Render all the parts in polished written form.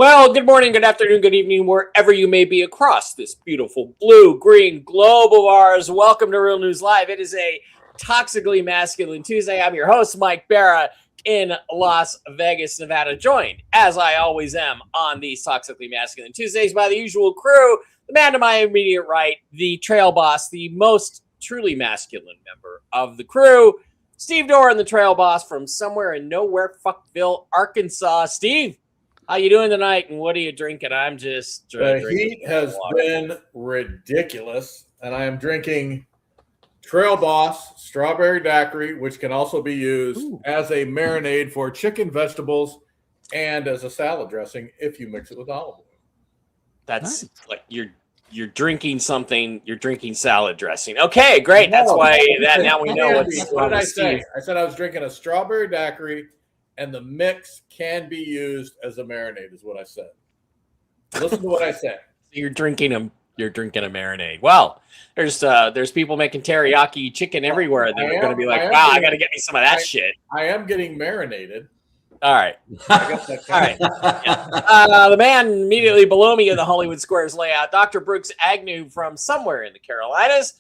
Well, good morning, good afternoon, good evening, wherever you may be across this beautiful blue-green globe of ours. Welcome to Real News Live. It is a Toxically Masculine Tuesday. I'm your host, Mike Barra, in Las Vegas, Nevada, joined, as I always am, on these Toxically Masculine Tuesdays by the usual crew, the man to my immediate right, the trail boss, the most truly masculine member of the crew, Steve Doran, the trail boss from somewhere in nowhere, Fuckville, Arkansas. Steve, how you doing tonight, and what are you drinking? I'm just drinking. The heat has been ridiculous, and I am drinking Trail Boss Strawberry Daiquiri, which can also be used as a marinade for chicken, vegetables, and as a salad dressing if you mix it with olive oil. That's nice. Like you're drinking something. You're drinking salad dressing. Okay, great. That's why that now we know what's. What did I say? I said I was drinking a strawberry daiquiri. And the mix can be used as a marinade, is what I said. Listen to what I said. You're drinking a marinade. Well, there's people making teriyaki chicken everywhere. They're going to be like, wow, I got to get me some of that shit. I am getting marinated. All right. All right. Yeah. The man immediately below me in the Hollywood Squares layout, Dr. Brooks Agnew from somewhere in the Carolinas.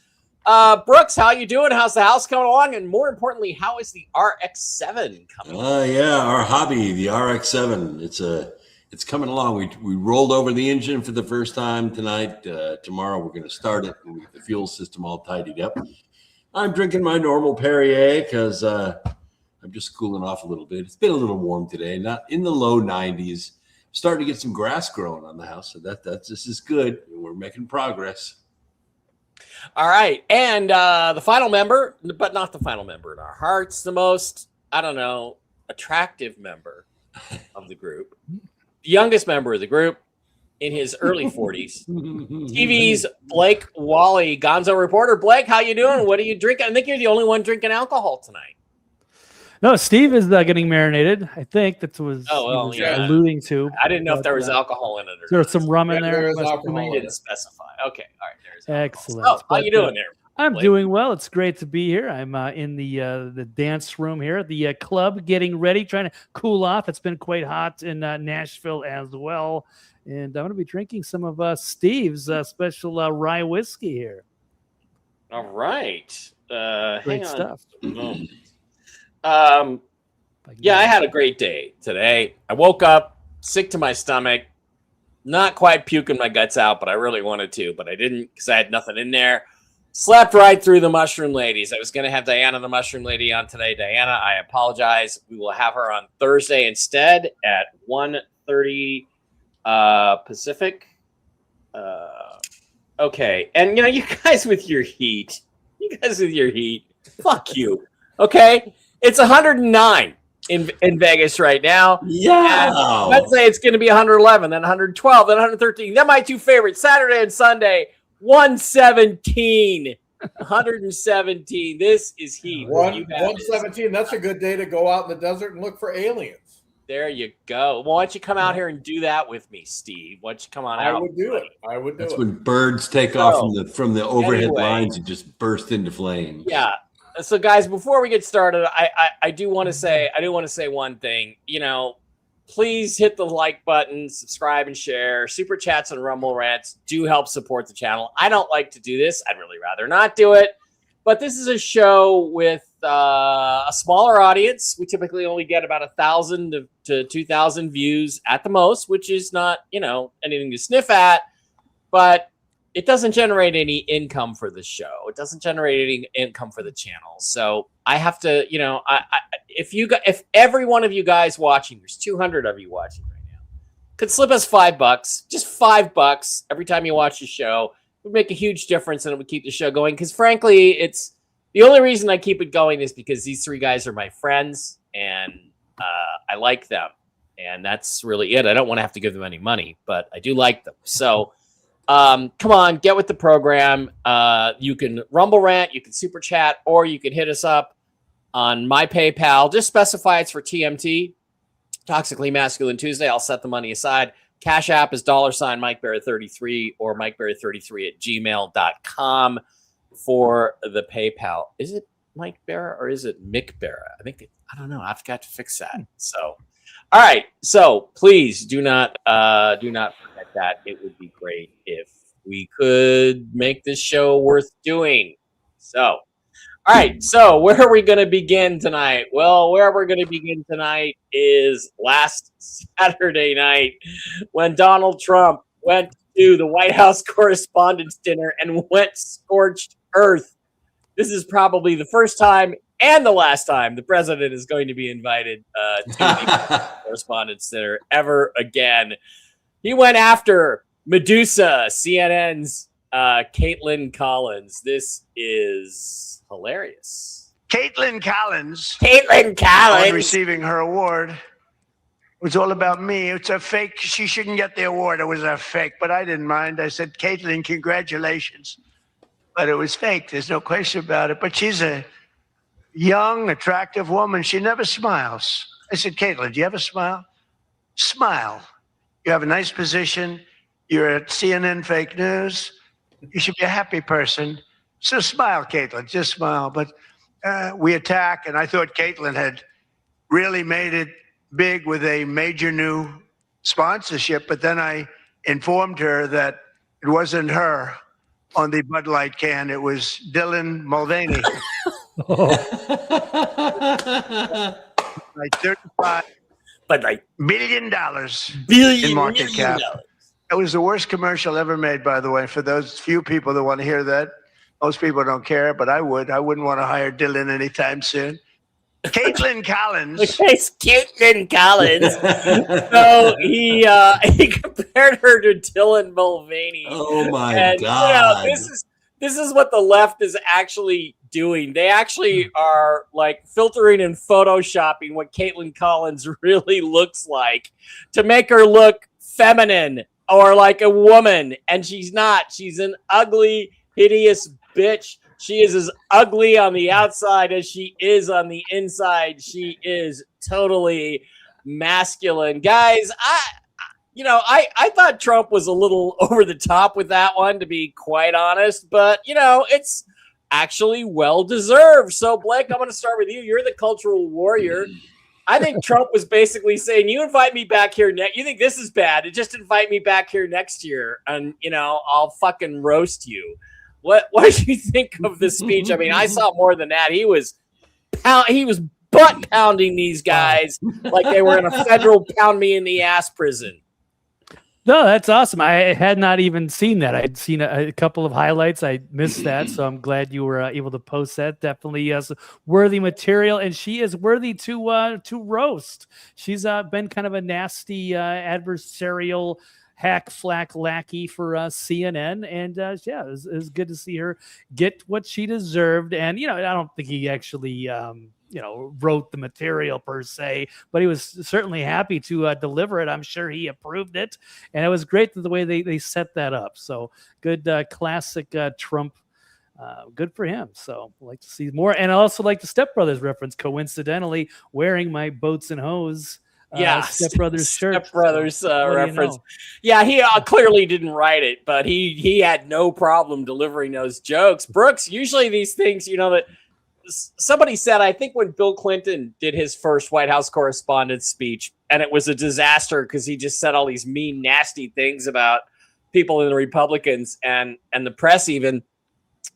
Brooks, how you doing? How's the house coming along? And more importantly, how is the RX-7 coming along? Yeah, our hobby, the RX-7. It's coming along. We rolled over the engine for the first time tonight. Tomorrow we're going to start it and get the fuel system all tidied up. I'm drinking my normal Perrier because I'm just cooling off a little bit. It's been a little warm today, not in the low 90s. Starting to get some grass growing on the house, so this is good. We're making progress. All right. And the final member, but not the final member in our hearts, the most, attractive member of the group, the youngest member of the group in his early 40s, TV's Blake Wally, Gonzo reporter. Blake, how you doing? What are you drinking? I think you're the only one drinking alcohol tonight. No, Steve is getting marinated. I think that's what was alluding to. I didn't know if there was alcohol in it. There's some rum in there. There is alcohol. I didn't specify. Okay, all right. Excellent. Oh, how you doing there? I'm doing well. It's great to be here. I'm in the dance room here at the club, getting ready, trying to cool off. It's been quite hot in Nashville as well, and I'm going to be drinking some of Steve's special rye whiskey here. All right, great stuff. Yeah, I had a great day today. I woke up sick to my stomach. Not quite puking my guts out, but I really wanted to, but I didn't because I had nothing in there. Slept right through the Mushroom Ladies. I was going to have Diana, the Mushroom Lady, on today. Diana, I apologize. We will have her on Thursday instead at 1:30 Pacific. Okay. And, you guys with your heat. Fuck you. Okay? It's 109. In Vegas right now. Yeah. Let's say it's going to be 111, then 112, then 113. Then my two favorites, Saturday and Sunday, 117. 117. This is heat. 117. That's a good day to go out in the desert and look for aliens. There you go. Well, why don't you come out here and do that with me, Steve? Why don't you come on out? I would do it. That's when birds take off from the overhead lines and just burst into flames. Yeah. So, guys, before we get started, I do want to say one thing. Please hit the like button, subscribe, and share. Super chats and Rumble rants do help support the channel. I don't like to do this. I'd really rather not do it. But this is a show with a smaller audience. We typically only get about 1,000 to 2,000 views at the most, which is not, anything to sniff at. But it doesn't generate any income for the show. It doesn't generate any income for the channel. So I have to, if every one of you guys watching, there's 200 of you watching right now, could slip us $5, just $5 every time you watch the show, it would make a huge difference and it would keep the show going. Because frankly, it's the only reason I keep it going is because these three guys are my friends and I like them. And that's really it. I don't want to have to give them any money, but I do like them. So, come on, get with the program. You can Rumble rant, you can super chat, or you can hit us up on my PayPal. Just specify it's for TMT, Toxically Masculine Tuesday. I'll set the money aside. CashApp is $MikeBarrett33 or MikeBarrett33@gmail.com for the PayPal. Is it Mike Barrett or is it Mick Barrett? I don't know. I've got to fix that. So All right, so please do not forget that. It would be great if we could make this show worth doing. So, all right, so where are we going to begin tonight? Well, where we're going to begin tonight is last Saturday night when Donald Trump went to the White House Correspondents' Dinner and went scorched earth. This is probably the first time and the last time the president is going to be invited to the Correspondents' Dinner ever again. He went after Medusa, CNN's Caitlin Collins. This is hilarious. Caitlin Collins Caitlin receiving her award. It was all about me. It's a fake. She shouldn't get the award. It was a fake, but I didn't mind. I said, Caitlin, congratulations. But it was fake. There's no question about it. But she's a young, attractive woman. She never smiles. I said, Caitlin, do you have a smile? Smile. You have a nice position. You're at CNN Fake News. You should be a happy person. So smile, Caitlin. Just smile. But we attack, and I thought Caitlin had really made it big with a major new sponsorship. But then I informed her that it wasn't her on the Bud Light can. It was Dylan Mulvaney. Like $35 billion in market cap. It was the worst commercial ever made, by the way, for those few people that want to hear that. Most people don't care, but I would. I wouldn't want to hire Dylan anytime soon. Caitlin Collins. It's Caitlin Collins. So he compared her to Dylan Mulvaney. Oh my God! This is what the left is actually doing. They actually are like filtering and photoshopping what Caitlin Collins really looks like to make her look feminine or like a woman, and she's not. She's an ugly, hideous bitch. She is as ugly on the outside as she is on the inside. She is totally masculine. Guys, I thought Trump was a little over the top with that one, to be quite honest, but it's actually well-deserved. So Blake, I'm going to start with you. You're the cultural warrior. I think Trump was basically saying, you invite me back here you think this is bad, just invite me back here next year and, I'll fucking roast you. What did you think of this speech? I mean, I saw more than that. He was butt pounding these guys like they were in a federal pound me in the ass prison. No, that's awesome. I had not even seen that. I'd seen a couple of highlights. I missed that, so I'm glad you were able to post that. Definitely worthy material, and she is worthy to roast. She's been kind of a nasty adversarial hack flack lackey for CNN, and it was good to see her get what she deserved. And I don't think he actually wrote the material per se, but he was certainly happy to deliver it. I'm sure he approved it, and it was great the way they set that up. So good, classic Trump. Good for him. So I'd like to see more, and I also like the Step Brothers reference. Coincidentally, wearing my boats and hose. Step Brothers shirt. Step Brothers reference. Yeah, he clearly didn't write it, but he had no problem delivering those jokes. Brooks, usually these things, that somebody said, I think when Bill Clinton did his first White House Correspondents' speech, and it was a disaster because he just said all these mean, nasty things about people in the Republicans and the press even.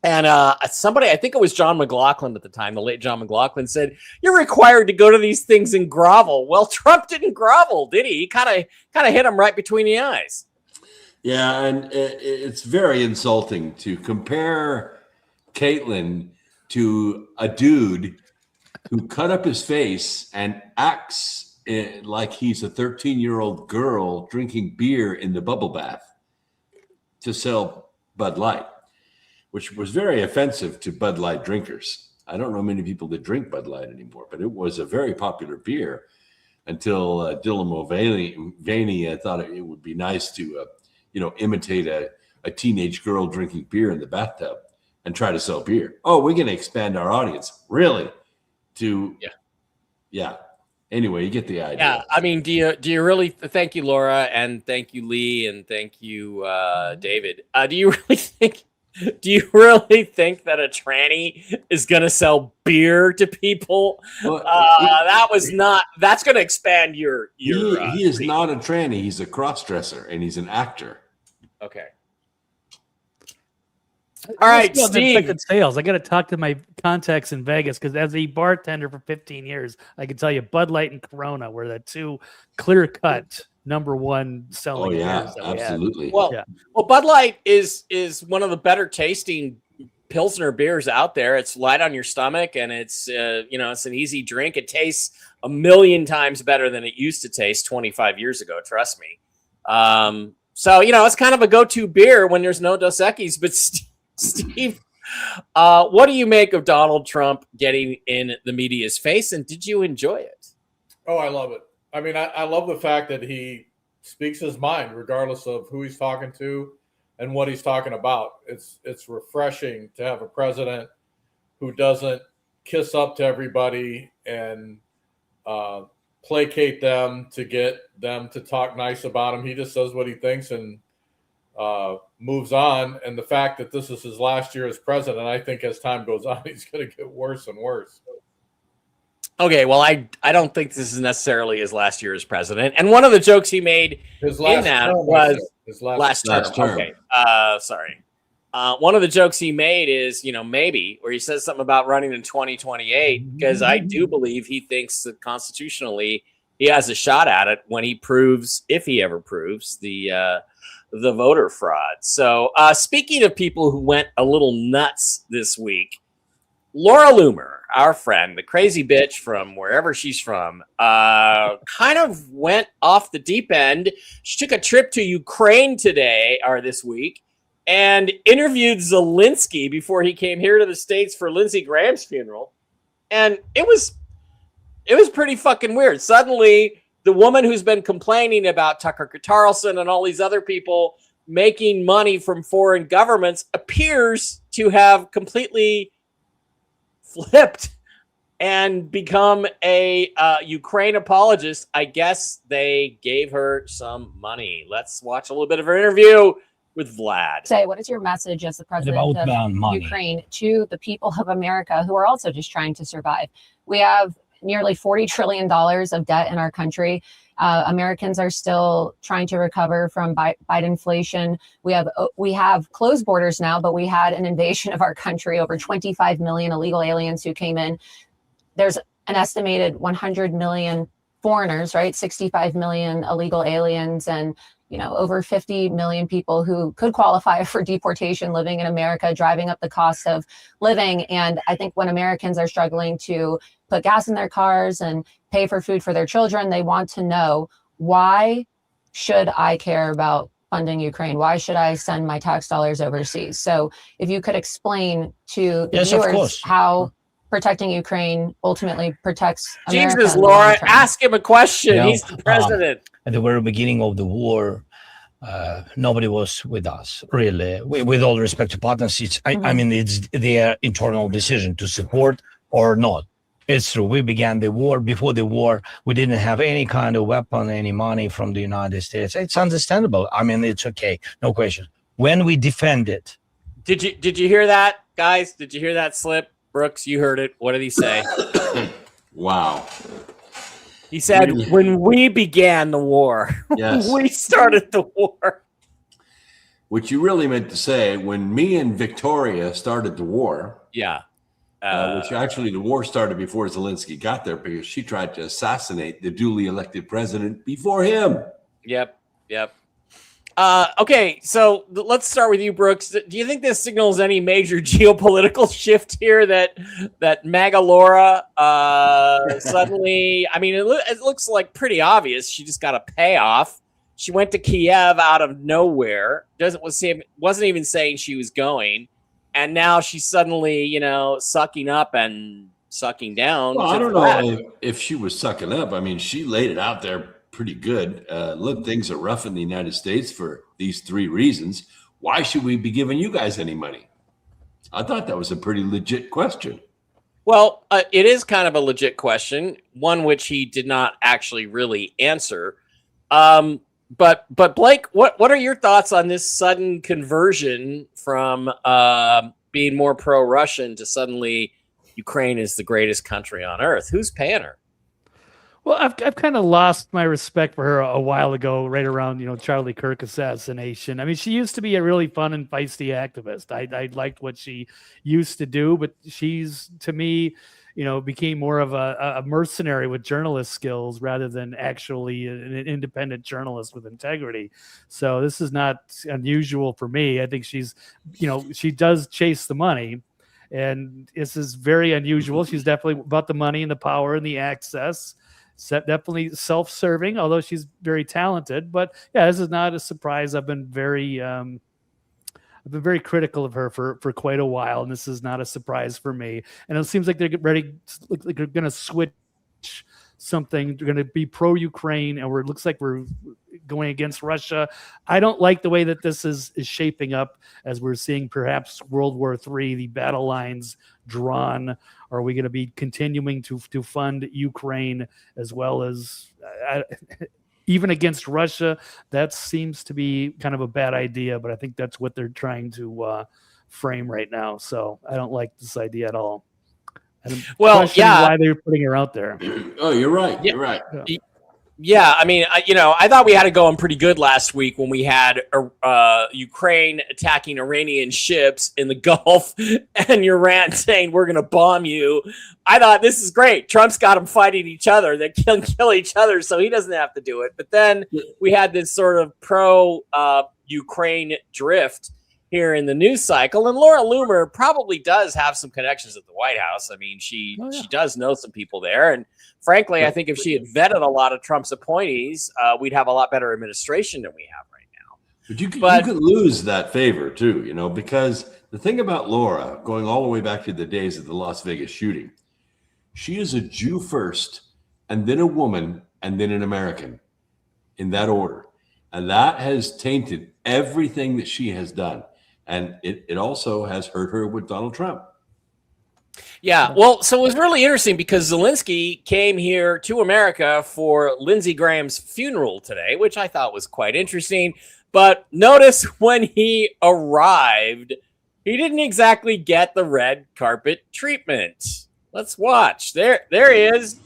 And somebody, I think it was John McLaughlin at the time, the late John McLaughlin, said, you're required to go to these things and grovel. Well, Trump didn't grovel, did he? He kind of hit him right between the eyes. Yeah, and it's very insulting to compare Caitlin to a dude who cut up his face and acts like he's a 13-year-old girl drinking beer in the bubble bath to sell Bud Light, which was very offensive to Bud Light drinkers. I don't know many people that drink Bud Light anymore, but it was a very popular beer until Dylan Mulvaney thought it would be nice to, imitate a teenage girl drinking beer in the bathtub and try to sell beer. Oh, we're going to expand our audience. Really? Yeah. Anyway, you get the idea. Yeah, I mean, do you really? Thank you, Laura, and thank you, Lee, and thank you, David. Do you really think Do you really think that a tranny is going to sell beer to people? Well, That's going to expand your. he is speech. not a tranny. He's a cross-dresser, and he's an actor. Okay. All right, Steve. Affected sales. I got to talk to my contacts in Vegas because as a bartender for 15 years, I can tell you Bud Light and Corona were the two clear-cut number one selling. Oh yeah, beers that we had. absolutely. Well, Bud Light is one of the better tasting Pilsner beers out there. It's light on your stomach, and it's it's an easy drink. It tastes a million times better than it used to taste 25 years ago. Trust me. So it's kind of a go-to beer when there's no Dos Equis. But Steve, what do you make of Donald Trump getting in the media's face, and did you enjoy it? Oh, I love it. I mean, I love the fact that he speaks his mind regardless of who he's talking to and what he's talking about. It's refreshing to have a president who doesn't kiss up to everybody and placate them to get them to talk nice about him. He just says what he thinks and moves on. And the fact that this is his last year as president, I think as time goes on, he's going to get worse and worse. Okay, well, I don't think this is necessarily his last year as president. And one of the jokes he made His last term was his last term. Okay, sorry. One of the jokes he made is, maybe, where he says something about running in 2028, because I do believe he thinks that constitutionally he has a shot at it when he proves, if he ever proves, the voter fraud. So speaking of people who went a little nuts this week, Laura Loomer, our friend, the crazy bitch from wherever she's from, kind of went off the deep end. She took a trip to Ukraine this week, and interviewed Zelensky before he came here to the States for Lindsey Graham's funeral. And it was pretty fucking weird. Suddenly, the woman who's been complaining about Tucker Carlson and all these other people making money from foreign governments appears to have completely flipped and become a Ukraine apologist. I guess they gave her some money. Let's watch a little bit of her interview with Vlad. Say, what is your message as the president of Ukraine to the people of America who are also just trying to survive? We have nearly $40 trillion of debt in our country. Americans are still trying to recover from Bidenflation. We have closed borders now, but we had an invasion of our country, over 25 million illegal aliens who came in. There's an estimated 100 million foreigners, right? 65 million illegal aliens, and over 50 million people who could qualify for deportation living in America, driving up the cost of living. And I think when Americans are struggling to put gas in their cars and pay for food for their children, they want to know, why should I care about funding Ukraine? Why should I send my tax dollars overseas? So if you could explain to the viewers how protecting Ukraine ultimately protects America. Jesus, Laura, ask him a question. He's the president. At the very beginning of the war, nobody was with us, really. With all respect to partners, I mean, it's their internal decision to support or not. It's true. We began the war. Before the war, we didn't have any kind of weapon, any money from the United States. It's understandable. I mean, it's okay. No question. When we defend it. Did you hear that, guys? Did you hear that slip? Brooks, you heard it. What did he say? Wow. He said, when we began the war, yes. We started the war. What you really meant to say, when me and Victoria started the war. Yeah. Which actually the war started before Zelensky got there because she tried to assassinate the duly elected president before him. Yep. Okay, so let's start with you, Brooks. Do you think this signals any major geopolitical shift here that MAGA Laura suddenly? I mean, it looks like pretty obvious. She just got a payoff. She went to Kiev out of nowhere. Wasn't even saying she was going, and now she's suddenly sucking up and sucking down. Well, I don't know if she was sucking up. I mean, she laid it out there pretty good. Look, things are rough in the United States for these three reasons. Why should we be giving you guys any money? I thought that was a pretty legit question. Well, it is kind of a legit question, one which he did not actually really answer. But Blake, what are your thoughts on this sudden conversion from being more pro-Russian to suddenly Ukraine is the greatest country on earth? Who's paying her? Well, I've kind of lost my respect for her a while ago, right around Charlie Kirk assassination. I mean, she used to be a really fun and feisty activist. I liked what she used to do, but she's, to me, became more of a mercenary with journalist skills rather than actually an independent journalist with integrity. So this is not unusual for me. I think she's, she does chase the money, and this is very unusual. She's definitely about the money and the power and the access. Definitely self-serving, although she's very talented. But yeah, this is not a surprise. I've been very critical of her for quite a while, and this is not a surprise for me. And it seems like they're ready, like they're going to switch something. They're going to be pro-Ukraine, and it looks like we're going against Russia. I don't like the way that this is shaping up, as we're seeing perhaps World War III, the battle lines drawn. Are we going to be continuing to fund Ukraine as well as even against Russia? That seems to be kind of a bad idea, but I think that's what they're trying to frame right now. So I don't like this idea at all. Well, yeah, why they're putting her out there. Oh, you're right. Yeah. You're right. Yeah, I mean, I thought we had it going pretty good last week when we had Ukraine attacking Iranian ships in the Gulf and Iran saying, we're going to bomb you. I thought this is great. Trump's got them fighting each other. They can kill each other, so he doesn't have to do it. But then we had this sort of pro-Ukraine drift here in the news cycle. And Laura Loomer probably does have some connections at the White House. I mean, she does know some people there. And frankly, I think if she had vetted a lot of Trump's appointees, we'd have a lot better administration than we have right now. But you could lose that favor too, because the thing about Laura, going all the way back to the days of the Las Vegas shooting, she is a Jew first, and then a woman, and then an American, in that order. And that has tainted everything that she has done. And it also has hurt her with Donald Trump. Yeah, well, so it was really interesting because Zelensky came here to America for Lindsey Graham's funeral today, which I thought was quite interesting. But notice when he arrived, he didn't exactly get the red carpet treatment. Let's watch. There he is,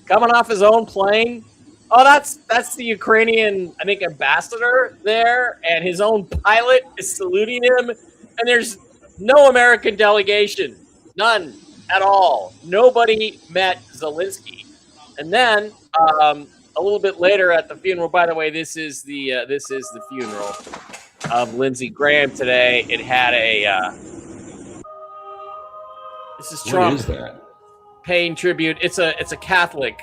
coming off his own plane. Oh, that's the Ukrainian, I think, ambassador there, and his own pilot is saluting him. And there's no American delegation, none at all. Nobody met Zelensky. And then a little bit later at the funeral. By the way, this is the funeral of Lindsey Graham today. It had this is Trump. What is that? Paying tribute. It's a Catholic.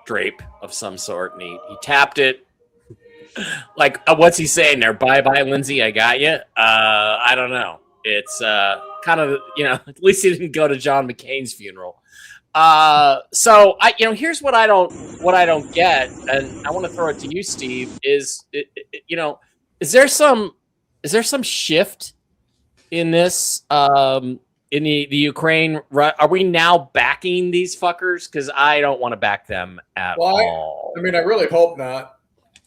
Drape of some sort, and he tapped it. Like, what's he saying there? Bye, Lindsay, I got you. I don't know. It's kind of, at least he didn't go to John McCain's funeral. So here's what I don't get, and I want to throw it to you, Steve. Is there some shift in this? In the Ukraine, are we now backing these fuckers? Because I don't want to back them at all. I mean, I really hope not.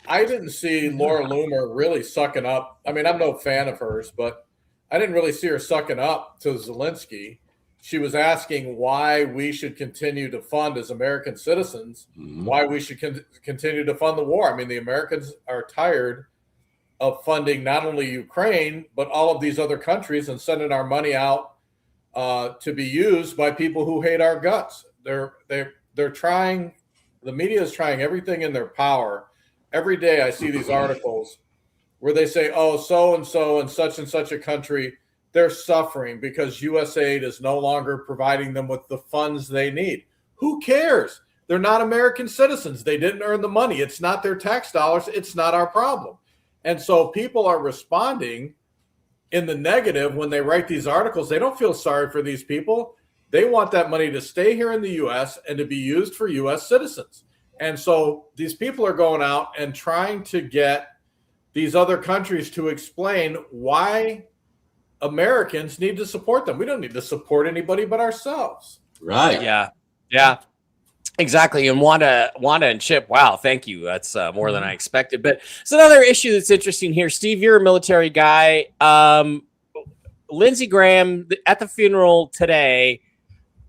I didn't see Laura Loomer really sucking up. I mean, I'm no fan of hers, but I didn't really see her sucking up to Zelensky. She was asking why we should continue to fund as American citizens, why we should continue to fund the war. I mean, the Americans are tired of funding not only Ukraine, but all of these other countries and sending our money out to be used by people who hate our guts. They're trying. The media is trying everything in their power. Every day I see these articles where they say, "Oh, so and such a country, they're suffering because USAID is no longer providing them with the funds they need." Who cares? They're not American citizens. They didn't earn the money. It's not their tax dollars. It's not our problem. And so people are responding in the negative when they write these articles. They don't feel sorry for these people. They want that money to stay here in the U.S. and to be used for U.S. citizens. And so these people are going out and trying to get these other countries to explain why Americans need to support them. We don't need to support anybody but ourselves. Right. Yeah. Exactly. And Wanda and Chip, wow, thank you. That's more than I expected. But it's another issue that's interesting here. Steve, you're a military guy. Lindsey Graham, at the funeral today,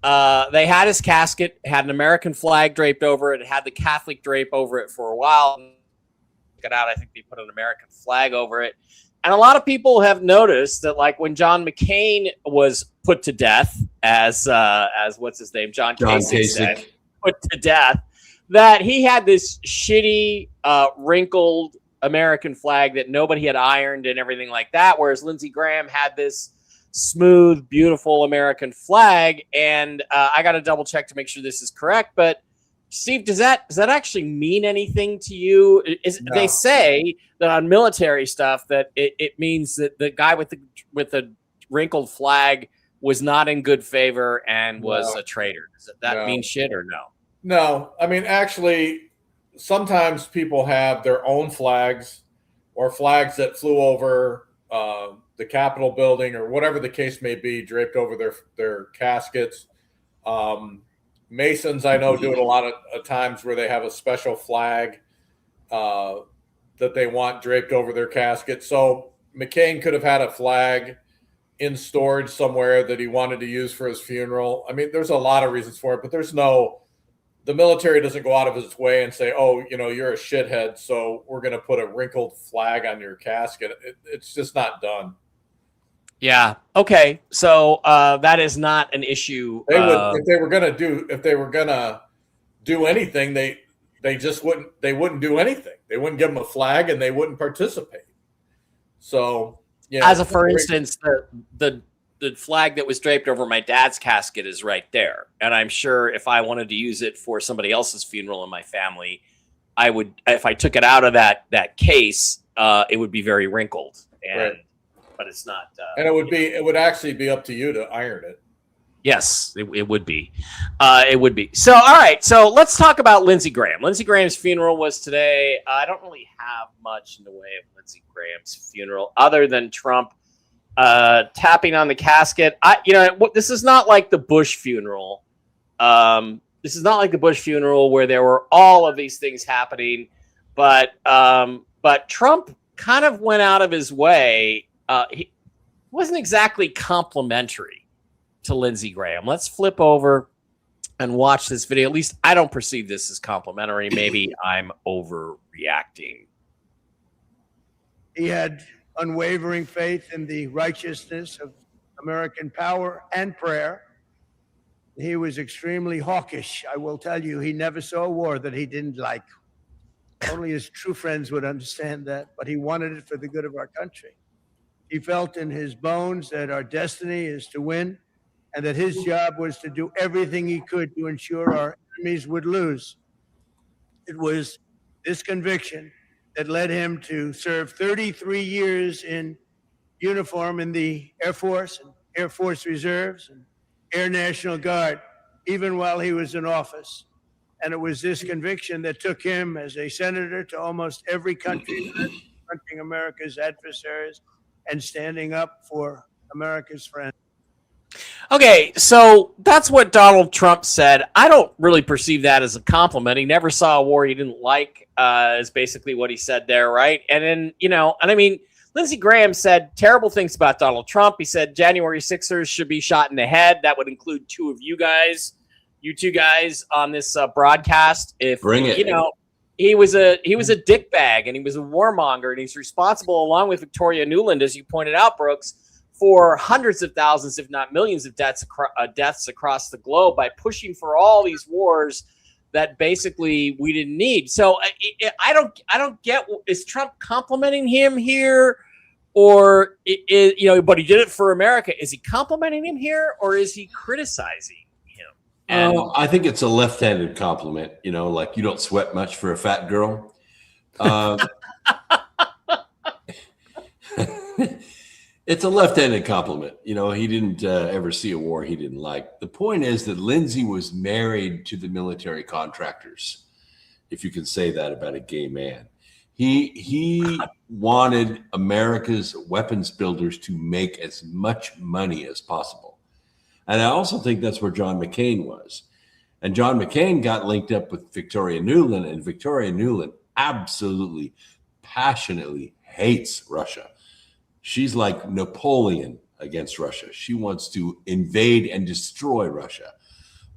they had his casket, had an American flag draped over it, had the Catholic drape over it for a while. Got out, I think they put an American flag over it. And a lot of people have noticed that, like when John McCain was put to death, as what's his name, John Kasich said, put to death, that he had this shitty wrinkled American flag that nobody had ironed and everything like that, whereas Lindsey Graham had this smooth, beautiful American flag. And I got to double check to make sure this is correct. But Steve, does that actually mean anything to you? No. They say that on military stuff that it means that the guy with the wrinkled flag was not in good favor and was a traitor. Does that mean shit or no? No. I mean, actually, sometimes people have their own flags or flags that flew over the Capitol building or whatever the case may be, draped over their caskets. Masons, I know, do it a lot of times where they have a special flag that they want draped over their casket. So McCain could have had a flag in storage somewhere that he wanted to use for his funeral. I mean, there's a lot of reasons for it, but the military doesn't go out of its way and say, oh, you're a shithead, so we're going to put a wrinkled flag on your casket. It's just not done. Yeah. Okay. So that is not an issue. They would, if they were gonna do anything, they wouldn't do anything. They wouldn't give them a flag and they wouldn't participate. So, as for instance, the flag that was draped over my dad's casket is right there. And I'm sure if I wanted to use it for somebody else's funeral in my family, I would, if I took it out of that case, it would be very wrinkled. And right. But it's not. And it would actually be up to you to iron it. Yes, it would be. It would be. So, all right. So let's talk about Lindsey Graham. Lindsey Graham's funeral was today. I don't really have much in the way of Lindsey Graham's funeral other than Trump tapping on the casket. This is not like the Bush funeral. This is not like the Bush funeral where there were all of these things happening. But Trump kind of went out of his way. He wasn't exactly complimentary to Lindsey Graham. Let's flip over and watch this video. At least I don't perceive this as complimentary. Maybe I'm overreacting. He had unwavering faith in the righteousness of American power and prayer. He was extremely hawkish. I will tell you, he never saw a war that he didn't like. Only his true friends would understand that, but he wanted it for the good of our country. He felt in his bones that our destiny is to win, and that his job was to do everything he could to ensure our enemies would lose. It was this conviction that led him to serve 33 years in uniform in the Air Force and Air Force Reserves and Air National Guard, even while he was in office. And it was this conviction that took him as a senator to almost every country, confronting America's adversaries and standing up for America's friends. Okay, so that's what Donald Trump said. I don't really perceive that as a compliment. He never saw a war he didn't like, is basically what he said there, right? And then, and I mean, Lindsey Graham said terrible things about Donald Trump. He said January 6ers should be shot in the head. That would include two two guys on this broadcast. If Bring it. He was a dickbag and he was a warmonger, and he's responsible, along with Victoria Nuland, as you pointed out, Brooks, for hundreds of thousands, if not millions of deaths across the globe by pushing for all these wars that basically we didn't need. So I don't get, is Trump complimenting him here, or but he did it for America. Is he complimenting him here, or is he criticizing him? And I think it's a left-handed compliment. Like you don't sweat much for a fat girl. It's a left-handed compliment. He didn't ever see a war he didn't like. The point is that Lindsey was married to the military contractors, if you can say that about a gay man. He wanted America's weapons builders to make as much money as possible. And I also think that's where John McCain was. And John McCain got linked up with Victoria Nuland, and Victoria Nuland absolutely, passionately hates Russia. She's like Napoleon against Russia. She wants to invade and destroy Russia.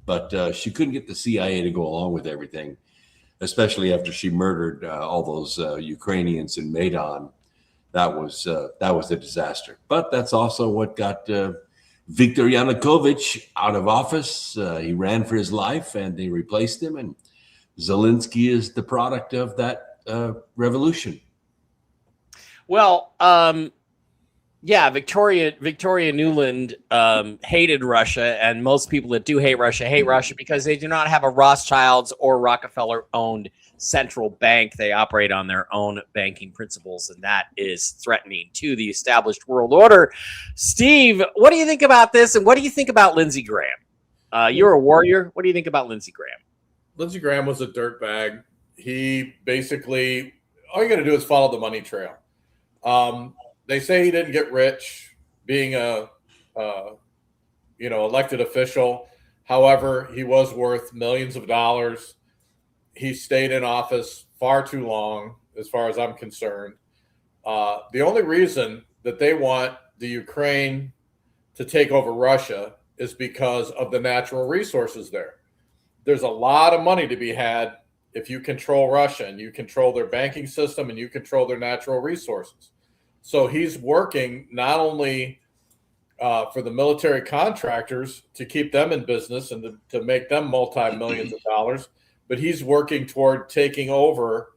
But she couldn't get the CIA to go along with everything, especially after she murdered all those Ukrainians in Maidan. That was a disaster. But that's also what got Viktor Yanukovych out of office. He ran for his life, and they replaced him. And Zelensky is the product of that revolution. Well, yeah, Victoria Nuland hated Russia, and most people that do hate Russia because they do not have a Rothschilds or Rockefeller-owned central bank. They operate on their own banking principles, and that is threatening to the established world order. Steve, what do you think about this, and what do you think about Lindsey Graham? You're a warrior. What do you think about Lindsey Graham? Lindsey Graham was a dirtbag. He basically, all you got to do is follow the money trail. They say he didn't get rich being a elected official. However, he was worth millions of dollars. He stayed in office far too long, as far as I'm concerned. The only reason that they want the Ukraine to take over Russia is because of the natural resources there. There's a lot of money to be had if you control Russia and you control their banking system and you control their natural resources. So he's working not only for the military contractors to keep them in business and to make them multi-millions of dollars, but he's working toward taking over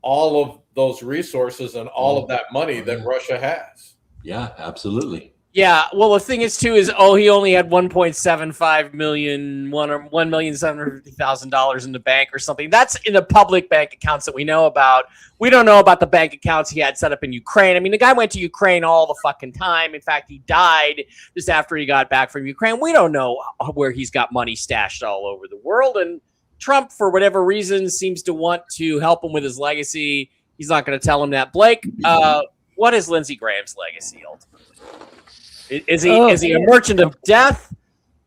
all of those resources and all of that money that Russia has. Yeah, absolutely. Yeah, well, the thing is, too, is, he only had $1.75 million, $1,750,000 in the bank or something. That's in the public bank accounts that we know about. We don't know about the bank accounts he had set up in Ukraine. I mean, the guy went to Ukraine all the fucking time. In fact, he died just after he got back from Ukraine. We don't know where he's got money stashed all over the world. And Trump, for whatever reason, seems to want to help him with his legacy. He's not going to tell him that. Blake, what is Lindsey Graham's legacy ultimately? Is he a merchant of death,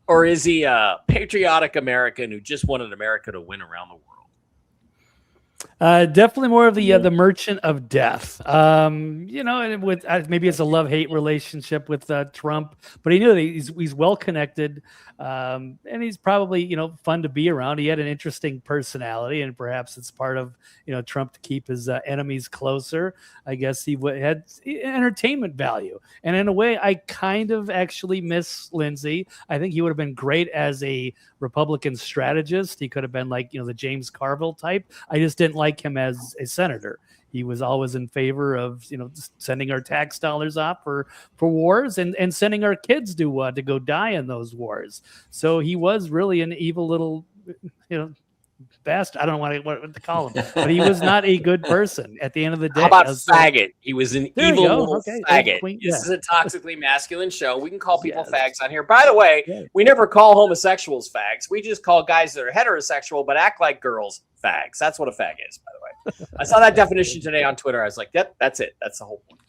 or is he a patriotic American who just wanted America to win around the world? Definitely more of the merchant of death. And with maybe it's a love-hate relationship with Trump, but he knew that he's well connected, and he's probably fun to be around. He had an interesting personality, and perhaps it's part of Trump to keep his enemies closer. I guess he had entertainment value, and in a way, I kind of actually miss Lindsey. I think he would have been great as a Republican strategist. He could have been like the James Carville type. I just didn't like him as a senator. He was always in favor of sending our tax dollars off for wars and sending our kids to go die in those wars. So he was really an evil little bastard. I don't know what to call him, but he was not a good person at the end of the day. How about faggot? He was an evil little faggot. Yeah. This is a toxically masculine show. We can call people fags on here. By the way, we never call homosexuals fags. We just call guys that are heterosexual but act like girls fags. That's what a fag is, by the way. I saw that definition today on Twitter. I was like, yep, that's it. That's the whole point.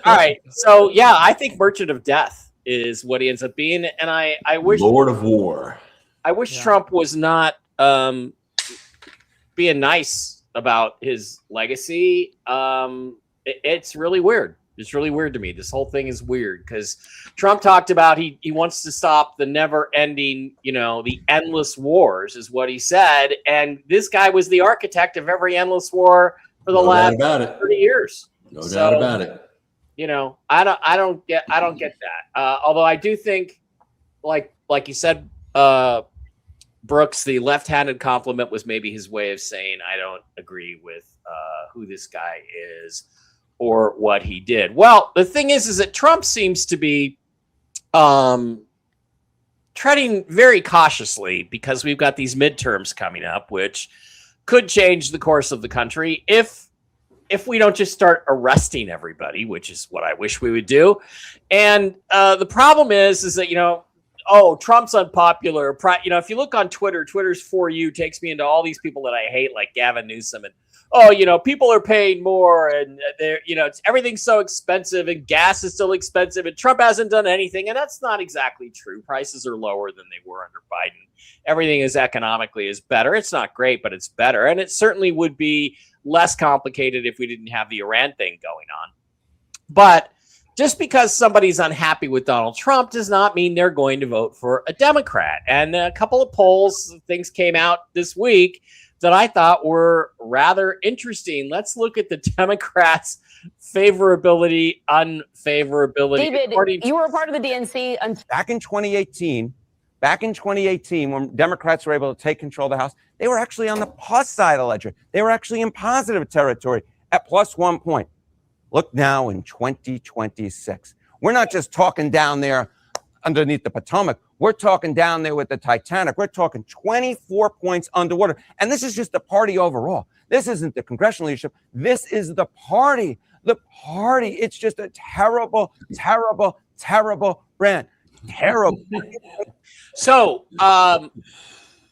All right. So, yeah, I think Merchant of Death is what he ends up being. And I wish Lord of War. I wish Trump was not being nice about his legacy. It's really weird. It's really weird to me. This whole thing is weird because Trump talked about he wants to stop the never-ending, the endless wars is what he said. And this guy was the architect of every endless war for the last 30 years. No doubt about it. I don't get that. Although I do think, like you said, Brooks, the left-handed compliment was maybe his way of saying, I don't agree with who this guy is or what he did. Well, the thing is that Trump seems to be treading very cautiously because we've got these midterms coming up, which could change the course of the country if we don't just start arresting everybody, which is what I wish we would do. And the problem is that, Trump's unpopular. If you look on Twitter, Twitter's For You takes me into all these people that I hate, like Gavin Newsom. And, oh, people are paying more and they're, everything's so expensive and gas is still expensive and Trump hasn't done anything. And that's not exactly true. Prices are lower than they were under Biden. Everything is economically is better. It's not great, but it's better. And it certainly would be less complicated if we didn't have the Iran thing going on. But just because somebody's unhappy with Donald Trump does not mean they're going to vote for a Democrat. And a couple of polls, things came out this week that I thought were rather interesting. Let's look at the Democrats' favorability, unfavorability. David, you were a part of the DNC back in 2018. Back in 2018, when Democrats were able to take control of the House, they were actually on the plus side of the ledger. They were actually in positive territory at +1 point. Look now in 2026. We're not just talking down there underneath the Potomac. We're talking down there with the Titanic. We're talking 24 points underwater. And this is just the party overall. This isn't the congressional leadership. This is the party. The party. It's just a terrible, terrible, terrible brand. Terrible. So,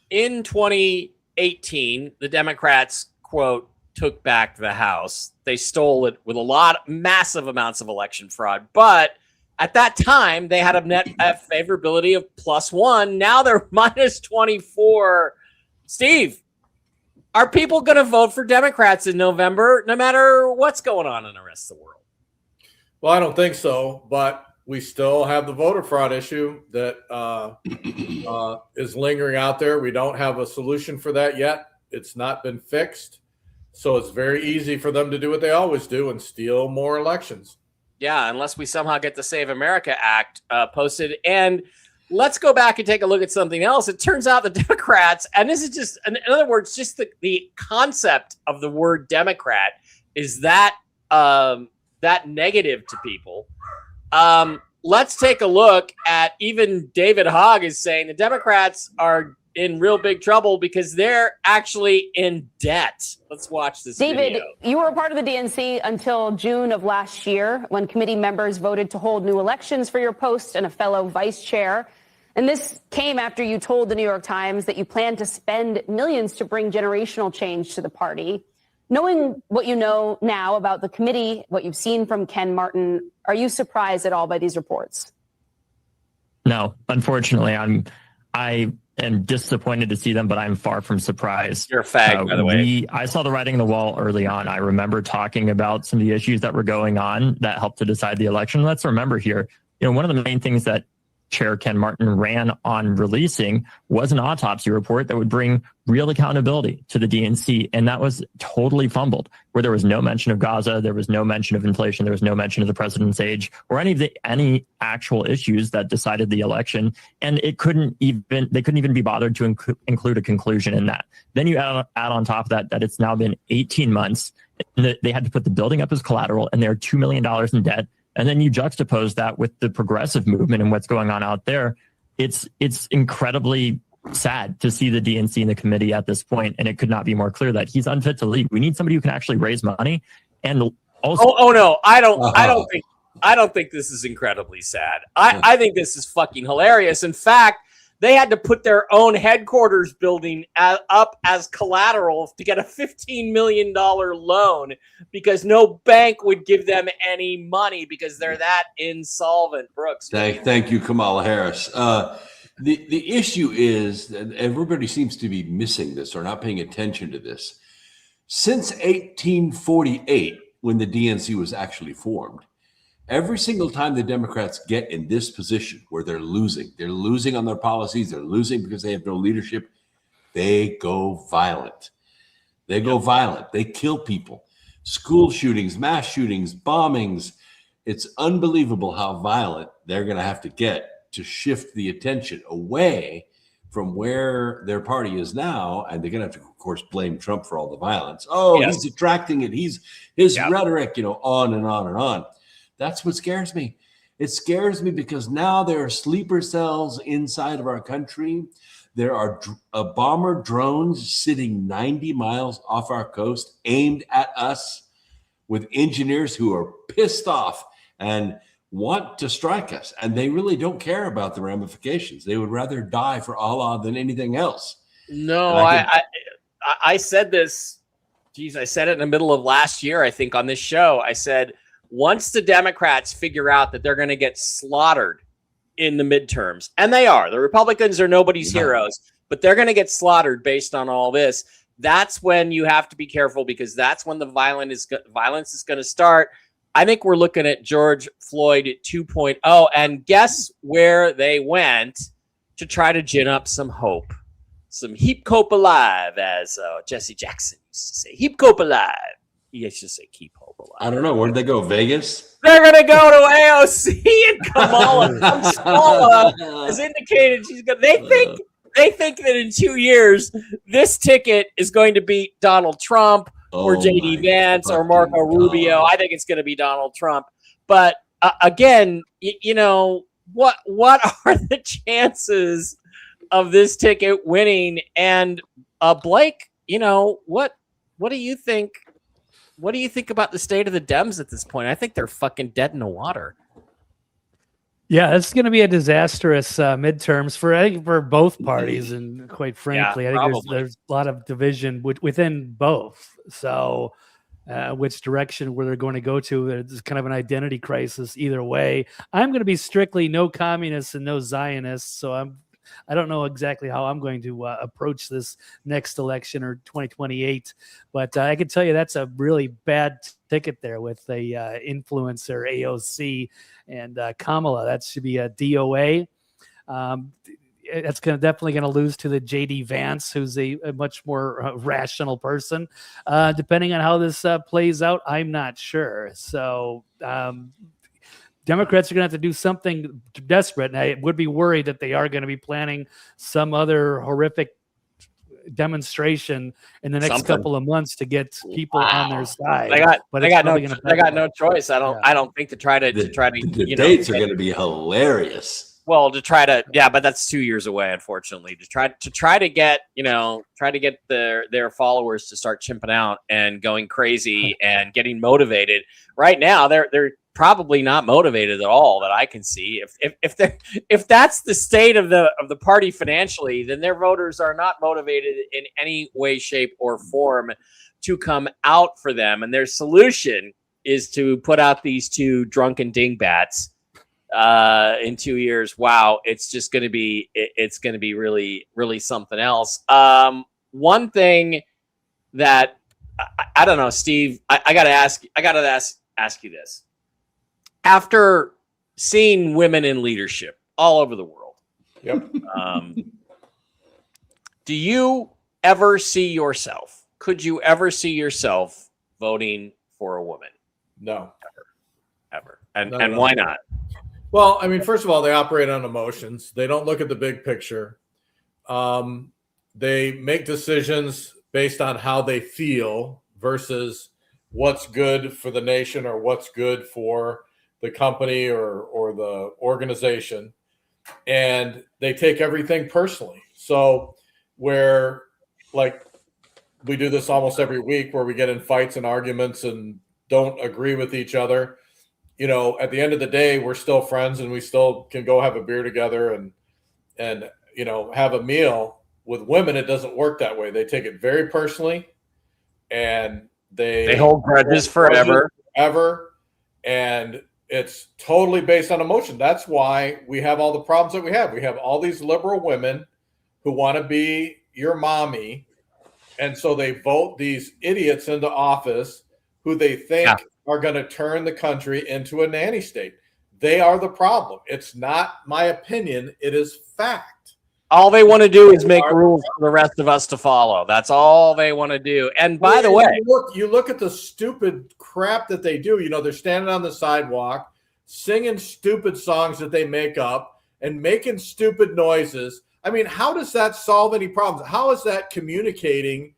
in 2018, the Democrats, quote, took back the House. They stole it with massive amounts of election fraud. But at that time, they had a net favorability of +1. Now they're -24. Steve, are people going to vote for Democrats in November, no matter what's going on in the rest of the world? Well, I don't think so, but we still have the voter fraud issue that is lingering out there. We don't have a solution for that yet. It's not been fixed. So it's very easy for them to do what they always do and steal more elections. Yeah, unless we somehow get the Save America Act posted. And let's go back and take a look at something else. It turns out the Democrats, and this is just, in other words, just the concept of the word Democrat is that negative to people. Let's take a look at, even David Hogg is saying the Democrats are in real big trouble because they're actually in debt. Let's watch this David, video. You were a part of the DNC until June of last year when committee members voted to hold new elections for your post and a fellow vice chair. And this came after you told the New York Times that you plan to spend millions to bring generational change to the party. Knowing what you know now about the committee, what you've seen from Ken Martin, are you surprised at all by these reports? No, unfortunately, I am disappointed to see them, but I'm far from surprised. You're a fag, by the way. I saw the writing on the wall early on. I remember talking about some of the issues that were going on that helped to decide the election. Let's remember here, one of the main things that Chair Ken Martin ran on releasing was an autopsy report that would bring real accountability to the DNC. And that was totally fumbled, where there was no mention of Gaza, there was no mention of inflation, there was no mention of the president's age, or any actual issues that decided the election. And they couldn't even be bothered to include a conclusion in that. Then you add on top of that it's now been 18 months. And they had to put the building up as collateral, and they're $2 million in debt. And then you juxtapose that with the progressive movement and what's going on out there. It's incredibly sad to see the DNC in the committee at this point, and it could not be more clear that he's unfit to lead. We need somebody who can actually raise money, and also. Oh no, I don't think this is incredibly sad. I think this is fucking hilarious. In fact, they had to put their own headquarters building up as collateral to get a $15 million loan because no bank would give them any money because they're that insolvent, Brooks. Thank you, Kamala Harris. The issue is that everybody seems to be missing this or not paying attention to this. Since 1848, when the DNC was actually formed, every single time the Democrats get in this position where they're losing on their policies, they're losing because they have no leadership, they go violent. They kill people. School shootings, mass shootings, bombings. It's unbelievable how violent they're going to have to get to shift the attention away from where their party is now. And they're going to have to, of course, blame Trump for all the violence. He's attracting it. His rhetoric, on and on and on. That's what scares me. It scares me because now there are sleeper cells inside of our country. There are bomber drones sitting 90 miles off our coast aimed at us with engineers who are pissed off and want to strike us. And they really don't care about the ramifications. They would rather die for Allah than anything else. No, I said this geez, I said it in the middle of last year, I think, on this show. I said, once the Democrats figure out that they're going to get slaughtered in the midterms, and they are, the Republicans are nobody's heroes, but they're going to get slaughtered based on all this. That's when you have to be careful, because that's when the violence is going to start. I think we're looking at George Floyd 2.0, and guess where they went to try to gin up some hope, some heap cope alive, as Jesse Jackson used to say. Heap cope alive. He used to say keep hope alive. I don't know. Where did they go? Vegas? They're going to go to AOC, and Kamala has indicated she's going to. They think that in 2 years, this ticket is going to beat Donald Trump or JD Vance or Marco Rubio. I think it's going to be Donald Trump. But again, you know, what are the chances of this ticket winning? And Blake, you know, what do you think? What do you think about the state of the Dems at this point? I think they're fucking dead in the water. Yeah, it's going to be a disastrous midterms for both parties, and quite frankly, I think there's a lot of division within both. So, which direction where they're going to go to? It's kind of an identity crisis either way. I'm going to be strictly no communists and no Zionists, so I don't know exactly how I'm going to approach this next election or 2028, but I can tell you that's a really bad ticket there with a influencer AOC and Kamala. That should be a DOA. That's definitely going to lose to the JD Vance, who's a much more rational person. Depending on how this plays out, I'm not sure. So Democrats are going to have to do something desperate, and I would be worried that they are going to be planning some other horrific demonstration in the next couple of months to get people on their side. They got no choice. I don't think to try to the dates are going to be hilarious. Well, but that's 2 years away, unfortunately. To try to get their followers to start chimping out and going crazy and getting motivated. Right now, they're probably not motivated at all that I can see. If that's the state of the party financially, then their voters are not motivated in any way, shape, or form to come out for them. And their solution is to put out these two drunken dingbats in 2 years. Wow, it's going to be really, really something else. One thing that I don't know, Steve, I gotta ask you this. After seeing women in leadership all over the world, do you ever see yourself? Could you ever see yourself voting for a woman? No, ever. And why not? Well, I mean, first of all, they operate on emotions. They don't look at the big picture. They make decisions based on how they feel versus what's good for the nation or what's good for the company or the organization, and they take everything personally. So where, like, we do this almost every week where we get in fights and arguments and don't agree with each other, you know, at the end of the day, we're still friends and we still can go have a beer together and you know, have a meal. With women, it doesn't work that way. They take it very personally, and they hold grudges forever. And it's totally based on emotion. That's why we have all the problems that we have. We have all these liberal women who want to be your mommy. And so they vote these idiots into office who they think are going to turn the country into a nanny state. They are the problem. It's not my opinion. It is fact. All they want to do is make rules for the rest of us to follow. That's all they want to do. And by the way, you look at the stupid crap that they do. You know, they're standing on the sidewalk, singing stupid songs that they make up and making stupid noises. I mean, how does that solve any problems? How is that communicating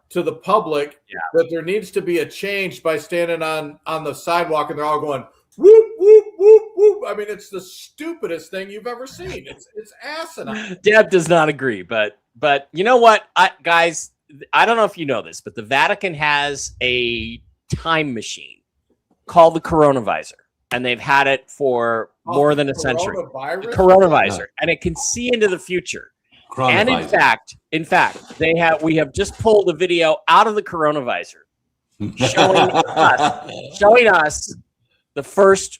to the public that there needs to be a change by standing on the sidewalk and they're all going, whoop, whoop, whoop, whoop. I mean, it's the stupidest thing you've ever seen. It's asinine. Deb does not agree, but you know what, guys, I don't know if you know this, but the Vatican has a time machine called the Coronavisor, and they've had it for more than a century. The Coronavisor, and it can see into the future. And in fact, we have just pulled a video out of the Coronavisor showing us the first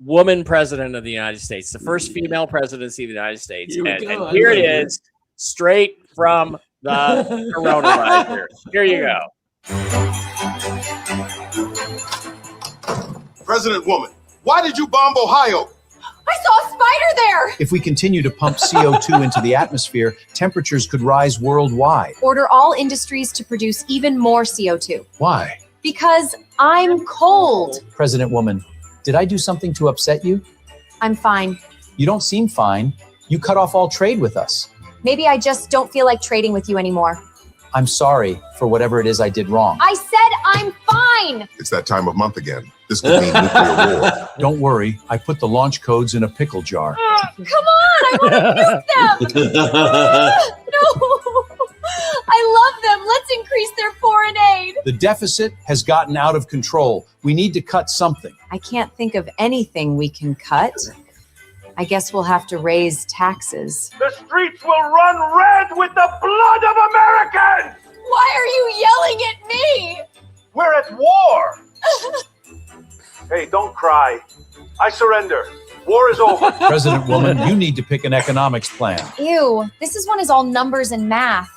woman president of the United States, the first female presidency of the United States. And here it is, straight from the coronavirus. Here you go. President woman, why did you bomb Ohio? I saw a spider there. If we continue to pump CO2 into the atmosphere, temperatures could rise worldwide. Order all industries to produce even more CO2. Why? Because I'm cold. President woman, did I do something to upset you? I'm fine. You don't seem fine. You cut off all trade with us. Maybe I just don't feel like trading with you anymore. I'm sorry for whatever it is I did wrong. I said I'm fine. It's that time of month again. This could mean nuclear war. Don't worry. I put the launch codes in a pickle jar. Come on, I want to nuke them. No, I love them. Let's increase their foreign aid. The deficit has gotten out of control. We need to cut something. I can't think of anything we can cut. I guess we'll have to raise taxes. The streets will run red with the blood of Americans! Why are you yelling at me? We're at war! Hey, don't cry. I surrender. War is over. President woman, you need to pick an economics plan. Ew, this one is all numbers and math.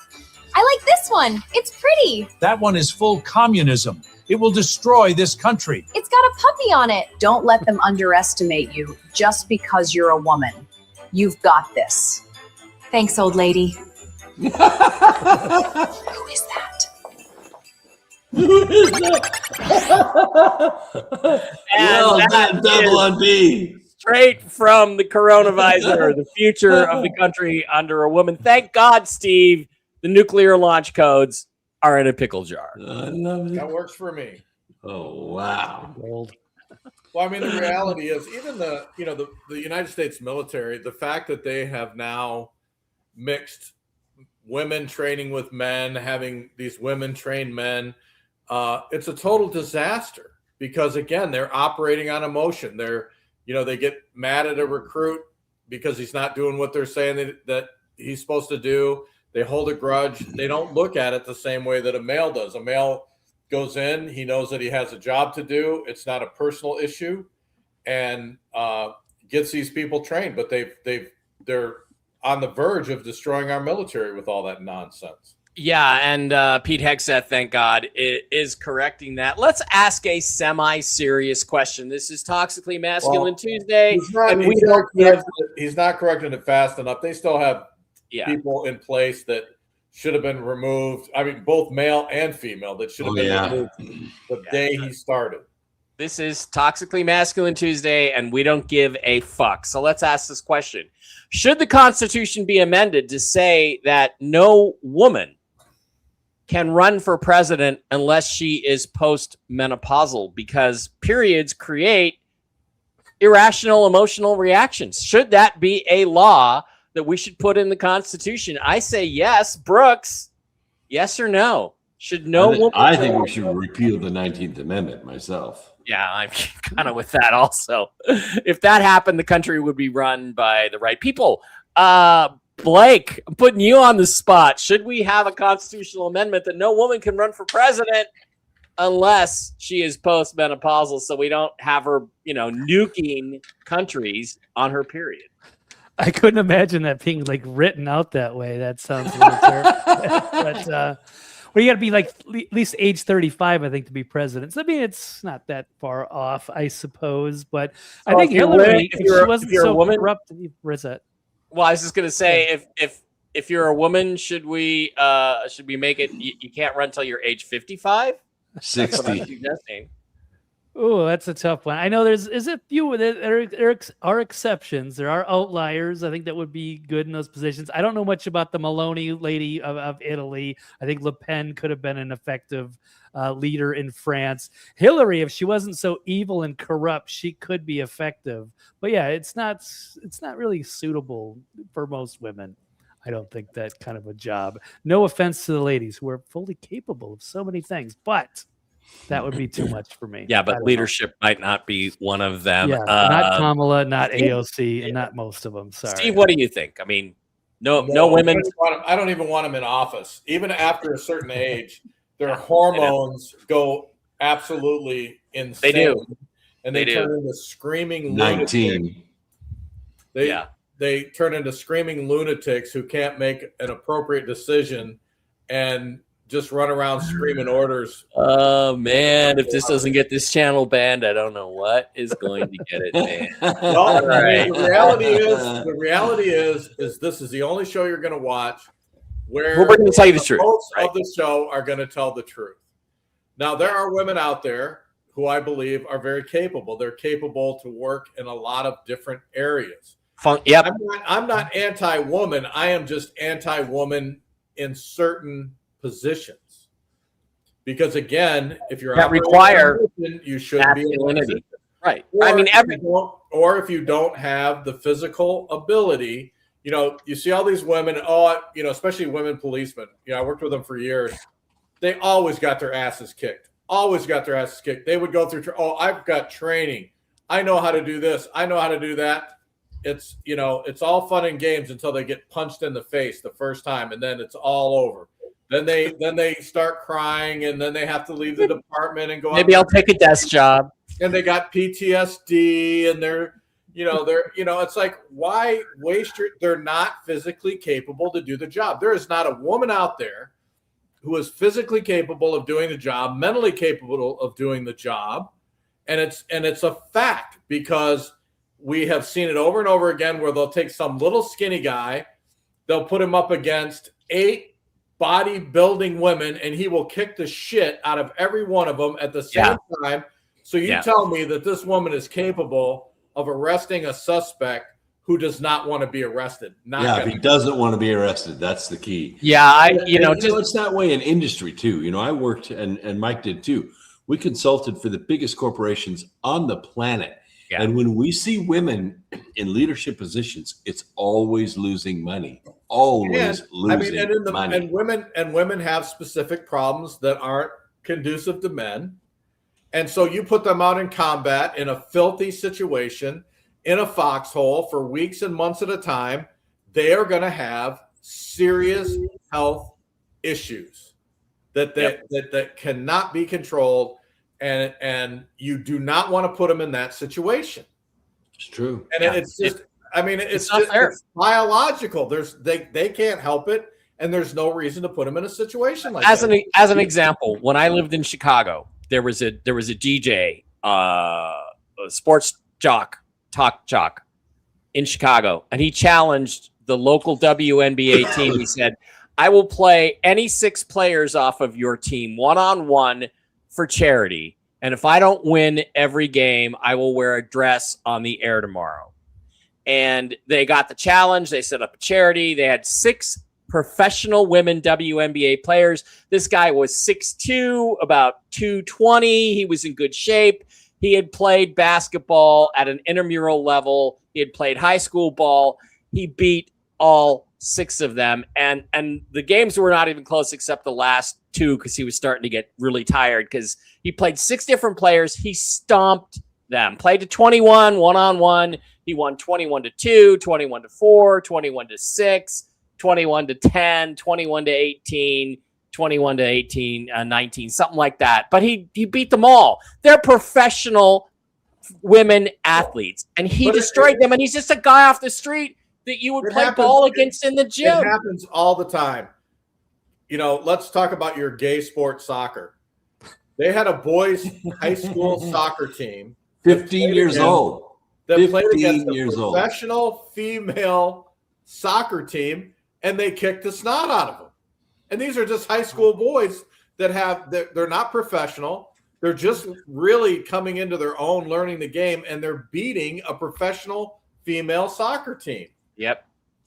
I like this one. It's pretty. That one is full communism. It will destroy this country. It's got a puppy on it. Don't let them underestimate you just because you're a woman. You've got this. Thanks, old lady. Who is that? Well done, double on B. Straight from the coronavirus, the future of the country under a woman. Thank God, Steve, the nuclear launch codes are in a pickle jar. I love it. That works for me. Oh, wow. Gold. Well, I mean, the reality is even the United States military, the fact that they have now mixed women training with men, having these women train men, it's a total disaster because, again, they're operating on emotion. They get mad at a recruit because he's not doing what they're saying that he's supposed to do. They hold a grudge. They don't look at it the same way that a male does. A male goes in, he knows that he has a job to do. It's not a personal issue, and gets these people trained. But they're on the verge of destroying our military with all that nonsense. Yeah, and Pete Hegseth, thank God, is correcting that. Let's ask a semi-serious question. This is Toxically Masculine Tuesday. He's not correcting it fast enough. They still have people in place that should have been removed. I mean, both male and female that should have been removed the day he started. This is Toxically Masculine Tuesday, and we don't give a fuck. So let's ask this question. Should the Constitution be amended to say that no woman can run for president unless she is post-menopausal because periods create irrational emotional reactions? Should that be a law that we should put in the Constitution? I say yes. Brooks, yes or no? Should no woman? I think we should repeal the 19th Amendment myself. Yeah, I'm kind of with that also. If that happened, the country would be run by the right people. Blake, I'm putting you on the spot. Should we have a constitutional amendment that no woman can run for president unless she is post-menopausal so we don't have her, nuking countries on her period? I couldn't imagine that being written out that way. That sounds a little terrible. But you got to be at least age 35, I think, to be president. So, I mean, it's not that far off, I suppose. But I think Hillary, if she wasn't so corrupt, where's that? Well, I was just going to say, if you're a woman, should we make it? You can't run until you're age 55, 60. Oh, that's a tough one. I know there's a few there are exceptions. There are outliers. I think that would be good in those positions. I don't know much about the Meloni lady of Italy. I think Le Pen could have been an effective leader in France. Hillary, if she wasn't so evil and corrupt, she could be effective. But yeah, it's not really suitable for most women. I don't think that kind of a job. No offense to the ladies who are fully capable of so many things, but that would be too much for me. Yeah, but leadership might not be one of them. Yeah, not Kamala, not AOC, and not most of them. Sorry. Steve, what do you think? I mean, no women. I don't even want them in office. Even after a certain age, their hormones go absolutely insane. They do. And they turn into screaming 19. lunatics. They turn into screaming lunatics who can't make an appropriate decision and just run around screaming orders. Oh man, if this doesn't get this channel banned, I don't know what is going to get it banned. Well, right. the reality is this is the only show you're going to watch where we're going to tell you the truth. Hosts of the show are going to tell the truth. Now, there are women out there who I believe are very capable. They're capable to work in a lot of different areas. Yep. I'm not anti-woman. I am just anti-woman in certain positions. Because again, if you're that require you should be masculinity. Right. Or I mean, if you don't have the physical ability, you see all these women, especially women policemen. I worked with them for years. They always got their asses kicked. Always got their asses kicked. They would go through, I've got training. I know how to do this. I know how to do that. It's, it's all fun and games until they get punched in the face the first time, and then it's all over. Then they start crying, and then they have to leave the department and go. Maybe I'll take a desk job. And they got PTSD, and they're it's like, why waste they're not physically capable to do the job. There is not a woman out there who is physically capable of doing the job, mentally capable of doing the job. And it's a fact, because we have seen it over and over again where they'll take some little skinny guy, they'll put him up against 8 bodybuilding women, and he will kick the shit out of every one of them at the same time. So you tell me that this woman is capable of arresting a suspect who does not want to be arrested. If he doesn't want to be arrested, that's the key. Yeah, it's that way in industry too. I worked, and Mike did too. We consulted for the biggest corporations on the planet. Yeah. And when we see women in leadership positions, it's always losing money. Always losing money. And women have specific problems that aren't conducive to men. And so you put them out in combat in a filthy situation, in a foxhole for weeks and months at a time, they are going to have serious health issues that cannot be controlled. And you do not want to put them in that situation. It's true. And it's just, it's biological. They can't help it. And there's no reason to put them in a situation like that. As an example, when I lived in Chicago, there was a DJ, a sports talk jock in Chicago, and he challenged the local WNBA team. He said, I will play any 6 players off of your team one-on-one for charity. And if I don't win every game, I will wear a dress on the air tomorrow. And they got the challenge. They set up a charity. They had 6 professional women WNBA players. This guy was 6'2", about 220. He was in good shape. He had played basketball at an intramural level. He had played high school ball. He beat all 6 of them. And the games were not even close except the last 2, because he was starting to get really tired, because he played 6 different players. He stomped them. Played to 21 one-on-one. He won 21-2, 21-4, 21-6, 21-10, 21-18, 21-18, 19, something like that. But he beat them all. They're professional women athletes, and he destroyed them. And he's just a guy off the street that you would play ball against in the gym. It happens all the time. Let's talk about your gay sport soccer. They had a boys' high school soccer team. 15 years old. That played against a professional female soccer team, and they kicked the snot out of them. And these are just high school boys they're not professional. They're just really coming into their own, learning the game, and they're beating a professional female soccer team.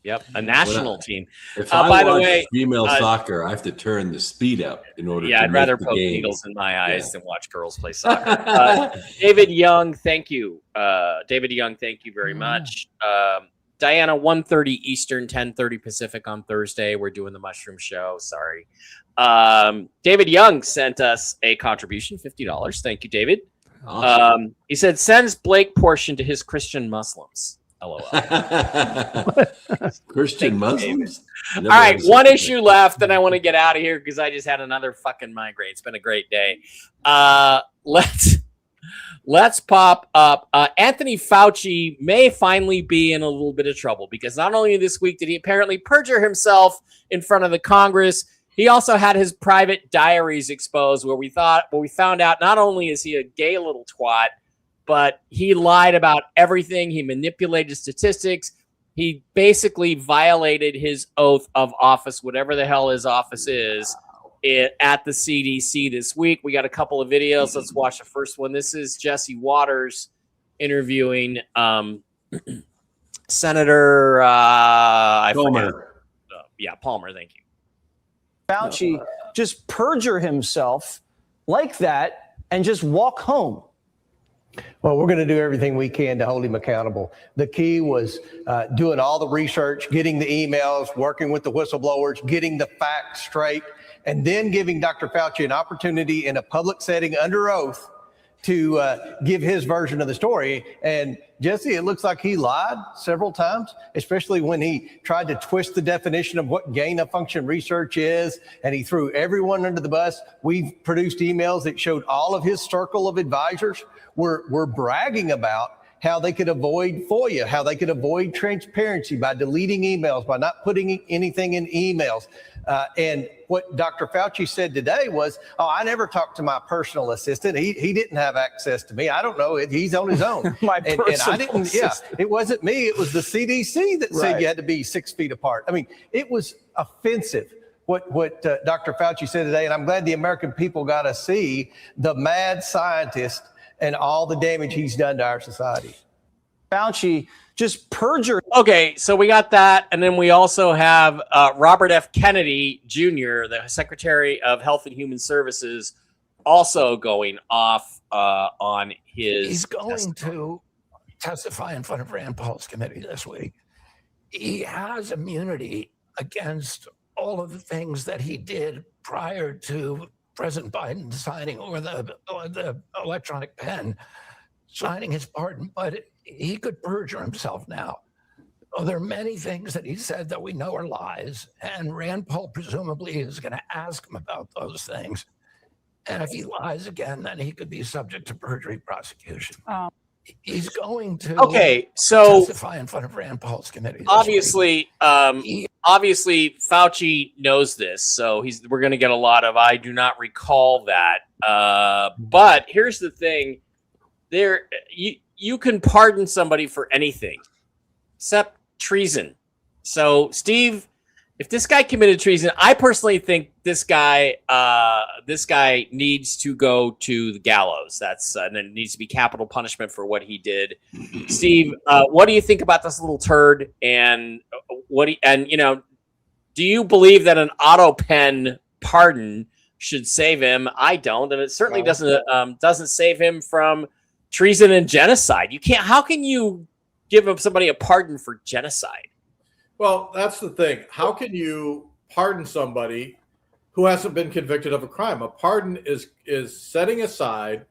Yep, a national team. If I watch female soccer, I have to turn the speed up in order to I'd rather poke needles in my eyes than watch girls play soccer. David Young, thank you. David Young, thank you very much. Diana, 1:30 Eastern, 10:30 Pacific on Thursday. We're doing the Mushroom Show. Sorry. David Young sent us a contribution, $50. Thank you, David. Awesome. He said, sends Blake portion to his Christian Muslims. LOL. Christian Muslims. All right, one issue left, and I want to get out of here because I just had another fucking migraine. It's been a great day. Let's pop up. Anthony Fauci may finally be in a little bit of trouble because not only this week did he apparently perjure himself in front of the Congress, he also had his private diaries exposed where we found out not only is he a gay little twat, but he lied about everything. He manipulated statistics. He basically violated his oath of office, whatever the hell his office is, at the CDC this week. We got a couple of videos. Let's watch the first one. This is Jesse Waters interviewing Senator Palmer. Palmer. Thank you. Fauci just perjure himself like that and just walk home. Well, we're going to do everything we can to hold him accountable. The key was doing all the research, getting the emails, working with the whistleblowers, getting the facts straight, and then giving Dr. Fauci an opportunity in a public setting under oath to give his version of the story. And Jesse, it looks like he lied several times, especially when he tried to twist the definition of what gain of function research is, and he threw everyone under the bus. We've produced emails that showed all of his circle of advisors were bragging about how they could avoid FOIA, how they could avoid transparency by deleting emails, by not putting anything in emails. And what Dr. Fauci said today was, I never talked to my personal assistant. He didn't have access to me. I don't know. He's on his own. and I didn't, assistant. It wasn't me. It was the CDC that said you had to be 6 feet apart. I mean, it was offensive what Dr. Fauci said today. And I'm glad the American people got to see the mad scientist and all the damage he's done to our society. Fauci just perjured. Okay, so we got that. And then we also have Robert F. Kennedy Jr., the Secretary of Health and Human Services, also going off on his... He's going to testify in front of Rand Paul's committee this week. He has immunity against all of the things that he did prior to President Biden signing, or the electronic pen signing his pardon, but he could perjure himself now. There are many things that he said that we know are lies, and Rand Paul presumably is going to ask him about those things. And if he lies again, then he could be subject to perjury prosecution. He's going to testify in front of Rand Paul's committee. Obviously, Fauci knows this, so we're going to get a lot of I do not recall that. But here's the thing: you can pardon somebody for anything except treason. So, Steve, if this guy committed treason, I personally think this guy needs to go to the gallows. And it needs to be capital punishment for what he did. Steve, what do you think about this little turd? And do you believe that an auto pen pardon should save him? I don't, and it certainly doesn't save him from treason and genocide. You can't. How can you give somebody a pardon for genocide? Well, that's the thing. How can you pardon somebody who hasn't been convicted of a crime? A pardon is setting aside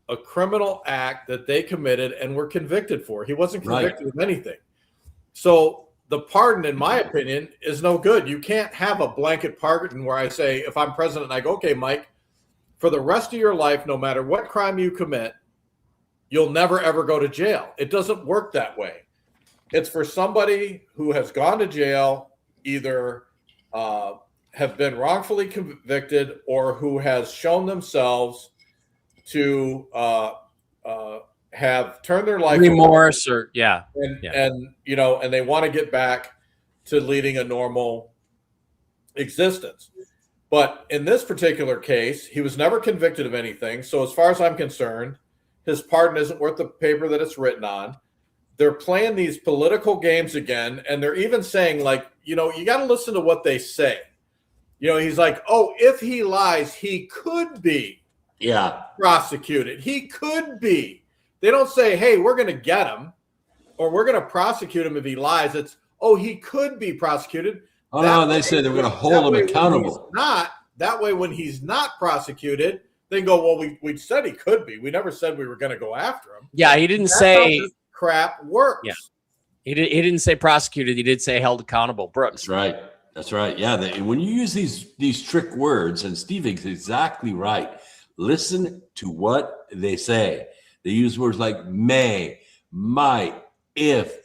a criminal act that they committed and were convicted for. He wasn't convicted of anything. So the pardon, in my opinion, is no good. You can't have a blanket pardon where I say, if I'm president, I go, okay, Mike, for the rest of your life, no matter what crime you commit, you'll never, ever go to jail. It doesn't work that way. It's for somebody who has gone to jail, either have been wrongfully convicted or who has shown themselves to have turned their life remorse and they want to get back to leading a normal existence. But in this particular case, he was never convicted of anything. So as far as I'm concerned, his pardon isn't worth the paper that it's written on. They're playing these political games again, and they're even saying, like, you got to listen to what they say. He's like, oh, if he lies, he could be prosecuted. He could be. They don't say, hey, we're going to get him or we're going to prosecute him if he lies. It's, oh, he could be prosecuted. Oh, no, they say they're going to hold him accountable. That way, when he's not prosecuted, they go, well, we said he could be. We never said we were going to go after him. Yeah, he didn't That's say how this crap works. Yeah. He didn't say prosecuted. He did say held accountable. Brooks. That's right. That's right. Yeah. When you use these trick words, and Steve is exactly right. Listen to what they say. They use words like may, might, if,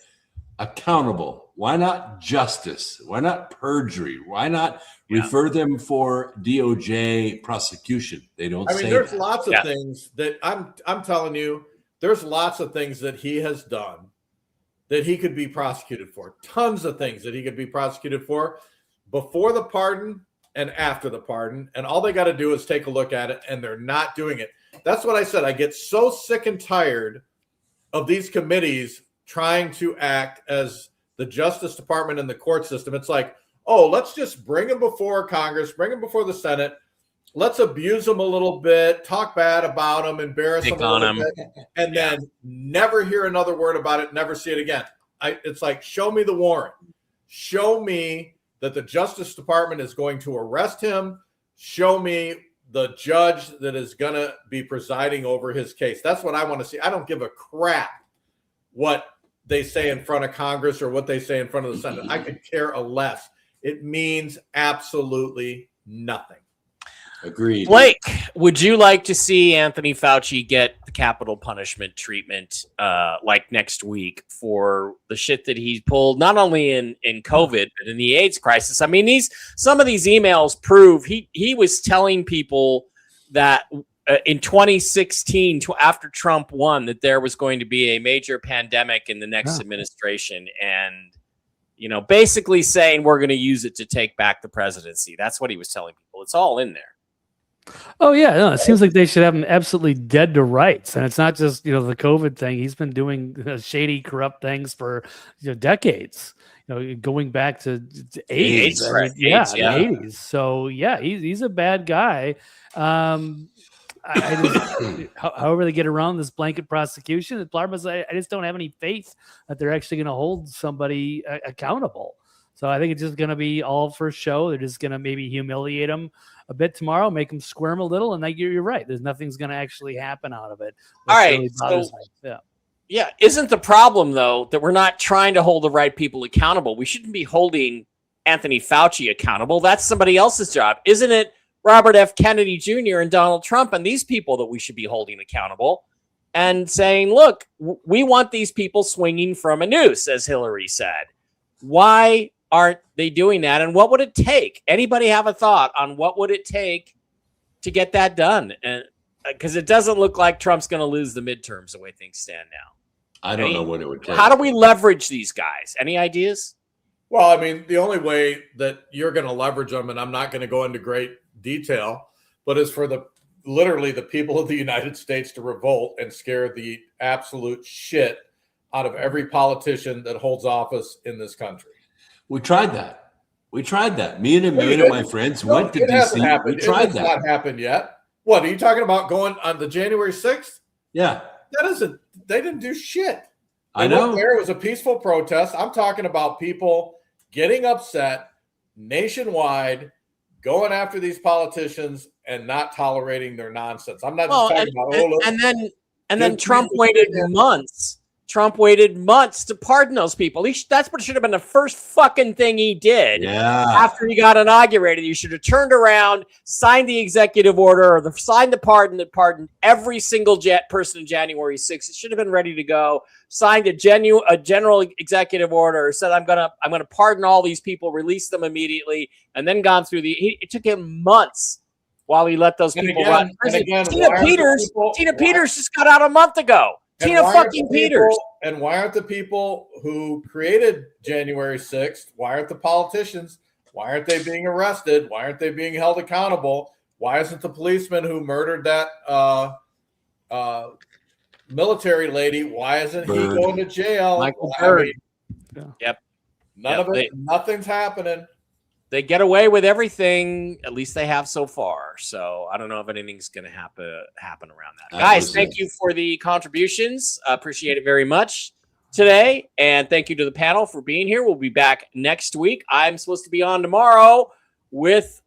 accountable. Why not justice? Why not perjury? Why not refer them for DOJ prosecution? They don't say there's that. lots of things that I'm telling you, there's lots of things that he has done that he could be prosecuted for. Tons of things that he could be prosecuted for before the pardon and after the pardon. And all they got to do is take a look at it, and they're not doing it. That's what I said. I get so sick and tired of these committees trying to act as the Justice Department and the court system. It's like, oh, let's just bring them before Congress, bring them before the Senate. Let's abuse them a little bit, talk bad about them, embarrass them a little bit, and then never hear another word about it, never see it again. It's like, show me the warrant. Show me that the Justice Department is going to arrest him. Show me the judge that is going to be presiding over his case. That's what I want to see. I don't give a crap what they say in front of Congress or what they say in front of the Senate. I could care less. It means absolutely nothing. Agreed. Blake, would you like to see Anthony Fauci get the capital punishment treatment like next week for the shit that he pulled, not only in COVID, but in the AIDS crisis? I mean, some of these emails prove he was telling people that in 2016, after Trump won, that there was going to be a major pandemic in the next administration. And, basically saying we're going to use it to take back the presidency. That's what he was telling people. It's all in there. Oh yeah, no, it seems like they should have him absolutely dead to rights, and it's not just the COVID thing. He's been doing shady, corrupt things for decades. Going back to AIDS, right? The 80s. So yeah, he's a bad guy. However they get around this blanket prosecution, the problem is I just don't have any faith that they're actually going to hold somebody accountable. So I think it's just going to be all for show. They're just going to maybe humiliate him a bit tomorrow, make him squirm a little, and you're right. There's nothing's going to actually happen out of it. All right. Yeah. Isn't the problem, though, that we're not trying to hold the right people accountable? We shouldn't be holding Anthony Fauci accountable. That's somebody else's job. Isn't it Robert F. Kennedy Jr. and Donald Trump and these people that we should be holding accountable and saying, look, we want these people swinging from a noose, as Hillary said. Why aren't they doing that? And what would it take? Anybody have a thought on what would it take to get that done? And because it doesn't look like Trump's going to lose the midterms the way things stand now. I don't know what it would take. How do we leverage these guys? Any ideas? Well, the only way that you're going to leverage them, and I'm not going to go into great detail, but is for literally the people of the United States to revolt and scare the absolute shit out of every politician that holds office in this country. We tried that. Me and my friends went to DC. We tried that. It's not happened yet. What are you talking about? Going on the January 6th? Yeah. They didn't do shit. I know. It was a peaceful protest. I'm talking about people getting upset nationwide, going after these politicians and not tolerating their nonsense. I'm not just talking about and then Trump waited months. Trump waited months to pardon those people. That's what should have been the first fucking thing he did. Yeah. After he got inaugurated, you should have turned around, signed the executive order, or signed the pardon that pardoned every single person in January 6th. It should have been ready to go. Signed a general executive order, said I'm gonna pardon all these people, release them immediately, and then gone through it took him months while he let those people run. Tina Peters just got out a month ago. Tina fucking Peters. And why aren't the people who created January 6th, why aren't the politicians, why aren't they being arrested? Why aren't they being held accountable? Why isn't the policeman who murdered that military lady, why isn't he going to jail? Michael Bird. Yep. Nothing's happening. They get away with everything, at least they have so far. So I don't know if anything's going to happen around that. Guys, thank you for the contributions. Appreciate it very much today. And thank you to the panel for being here. We'll be back next week. I'm supposed to be on tomorrow with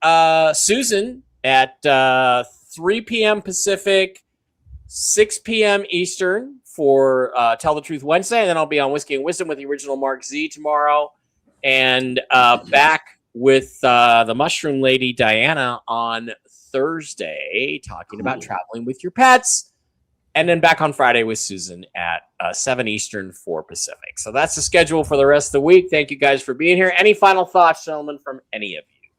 Susan at 3 p.m. Pacific, 6 p.m. Eastern for Tell the Truth Wednesday, and then I'll be on Whiskey and Wisdom with the original Mark Z tomorrow, and back with the Mushroom Lady Diana on Thursday, talking about traveling with your pets, and then back on Friday with Susan at 7 Eastern, 4 Pacific. So that's the schedule for the rest of the week. Thank you guys for being here. Any final thoughts, gentlemen, from any of you?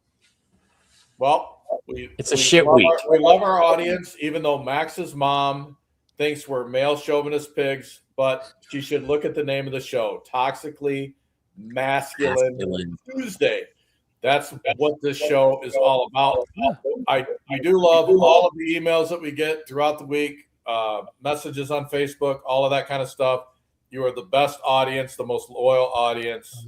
Well, it's a shit week. We love our audience, even though Max's mom thinks we're male chauvinist pigs, but she should look at the name of the show, Toxically Masculine Tuesday. That's what this show is all about. I do love all of the emails that we get throughout the week, messages on Facebook, all of that kind of stuff. You are the best audience, the most loyal audience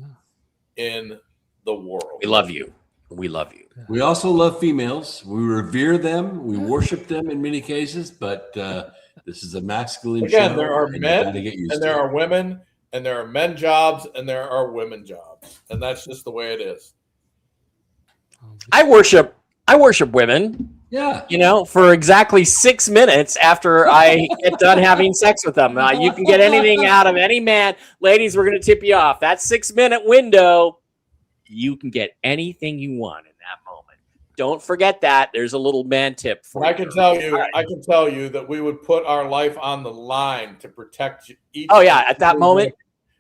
in the world. We love you. We love you. We also love females. We revere them. We worship them in many cases, but this is a masculine show. Again, there are men and there are women, and there are men jobs and there are women jobs. And that's just the way it is. I worship women. Yeah. You know, for exactly 6 minutes after I get done having sex with them. You can get anything out of any man. Ladies, we're going to tip you off. That 6-minute window, you can get anything you want in that moment. Don't forget that. There's a little man tip for you. I can tell you that we would put our life on the line to protect each. Oh yeah, at that moment,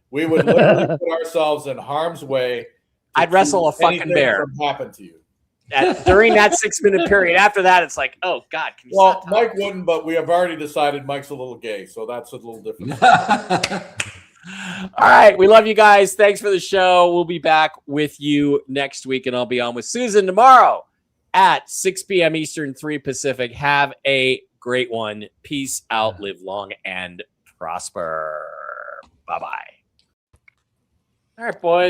we would literally put ourselves in harm's way. I'd wrestle a fucking bear. From happen to you during that 6-minute period. After that, it's like, oh God. Can you stop Mike wouldn't, but we have already decided Mike's a little gay, so that's a little different. All right. We love you guys. Thanks for the show. We'll be back with you next week, and I'll be on with Susan tomorrow at 6 p.m. Eastern, 3 Pacific. Have a great one. Peace out. Live long and prosper. Bye-bye. All right, boys.